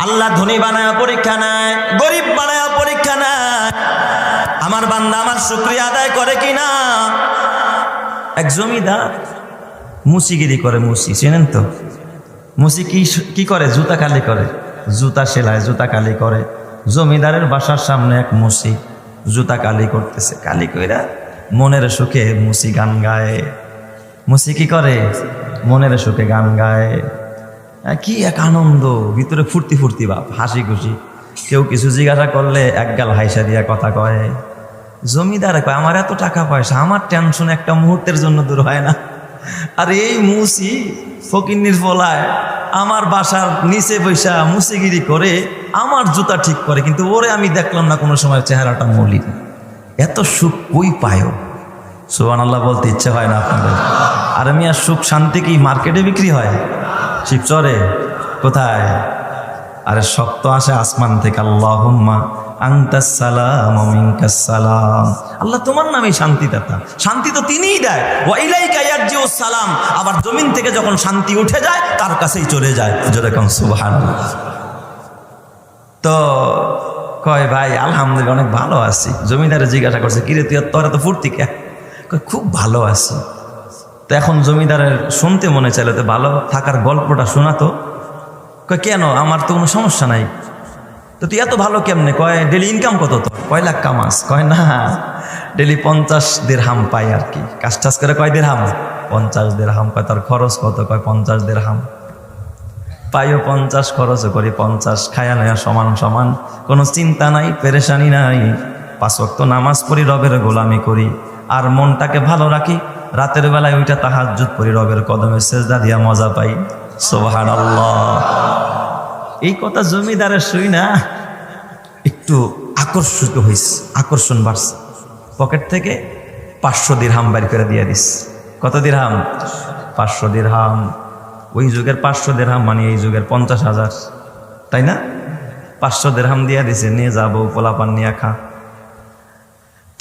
আল্লাহ ধনী বানায় পরীক্ষা নেয়, গরিব বানায় পরীক্ষা নেয়। আমার বান্দা আমার শুকরিয়া আদায় করে কিনা? এক জমিদার মুসিগিরি করে। মুসি চেনেন তো? মুসি কি করে? জুতা কালি করে, জুতা সেলায়, জুতা কালি করে। জমিদারের বাসার সামনে এক মুসি জুতা কালি করতেছে। কালি কইরা মনের সুখে মুসি গান গায়। মুসি কি করে? মনের সুখে গান গায়। কি এক আনন্দ, ভিতরে ফুর্তি ফুর্তি ভাব, হাসি খুশি। কেউ কিছু জিজ্ঞাসা করলে একগাল হাইসা দিয়া কথা কয়। জমিদার কয়, আমার এত টাকা পয়সা, আমার টেনশন একটা মুহূর্তের জন্য দূর হয় না। আর এই মুসি ফকিন্নির ফলায় আমার বাসার নিচে বৈশা মুসিগিরি করে আমার জুতা ঠিক করে, কিন্তু ওরে আমি দেখলাম না কোনো সময় চেহারাটা মলিন। এত সুখ কই পায়? সুবহানাল্লাহ বলতে ইচ্ছে হয় না আপনাদের? আর মিয়া সুখ শান্তি কি মার্কেটে বিক্রি হয়? শিবচরে? কোথায়? আরে শক্ত আসে আসমান থেকে। আল্লাহুম্মা আনতাস সালাম ওয়া মিনকাস সালাম। আল্লাহ তোমার নামেই শান্তিদাতা, শান্তি তো তিনিই দেয়। ওয়া ইলাইকা ইয়ারজিউস সালাম। আবার জমিন থেকে যখন শান্তি উঠে যায় তার কাছেই চলে যায়। যেরকম সুবহানাল্লাহ। তো কয় ভাই আলহামদুলিল্লাহ অনেক ভালো আছি। জমিদারে জিজ্ঞাসা করছে, কিরে তুই তোরা তো ফুর্তি কে? কয় খুব ভালো আছি। তো এখন জমিদারের শুনতে মনে চাইলে তো ভালো থাকার গল্পটা শোনাতো। কয় কেন? আমার তো কোনো সমস্যা নাই। তো তুই এত ভালো কেমনে? কয় ডেলি ইনকাম কত তোর? কয় লাখ কামাস? কয় না, ডেলি 50 দিরহাম পাই আর কি। কাজ টাজ করে। কয় দিরহাম? 50 দিরহাম। কয় তোর খরচ কত? কয় 50 দিরহাম। পাইও 50, খরচও করি 50, খায়া নেয়া সমান সমান, কোনো চিন্তা নাই, পেরেশানি নাই। 5 ওয়াক্ত নামাজ পড়ি, রবের গোলামি করি, আর মনটাকে ভালো রাখি। রাতের বেলায় ওইটা তাহাজ্জুদ পড়ি, রবের কদমে সেজদা দিয়া মজা পাই। সুবহানাল্লাহ। এই কথা জমিদারের শুই না একটু আকর্ষিত হইছে, আকর্ষণ বাড়ছে। পকেট থেকে 500 দিরহাম বাইর করে দিয়ে দিস। কত দিরহাম? 500 দিরহাম। ওই যুগের 500 দিরহাম মানে এই যুগের 50,000, তাই না? 500 দিরহাম দিয়ে দিছে, নিয়ে যাবো, পোলাপান নিয়ে খা।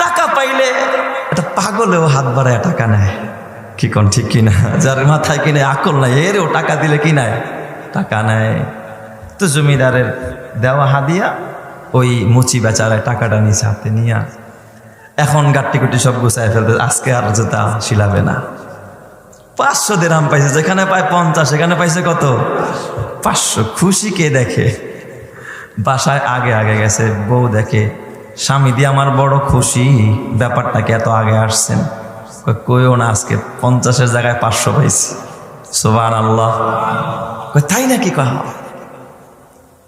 টাকা পাইলে এটা পাগলেও হাত বাড়ায় টাকা নেয়। কি কোন ঠিক কিনা? যার মাথায় কিনে আকল নাই, এরও টাকা দিলে কি নেয়? টাকা নেয়। তো জমিদারের দেওয়া হাদিয়া ওই মুচি বেচারায় টাকাটা নিচে হাতে নিয়া এখন গাট্টি কুটি সব গুছায় ফেলতে। আজকে আর জুতা শিলাবে না। 500 দিরহাম পাইছে, যেখানে পায় 50 সেখানে পাইছে কত? 500। খুশি কে দেখে? বাসায় আগে আগে গেছে, বউ দেখে, স্বামী দিয়ে আমার বড় খুশি, ব্যাপারটাকে এত আগে আসছেন। কইও না, আজকে 50-এর জায়গায় 500 পাইছি। সুবহানাল্লাহ। তাই নাকি? কয়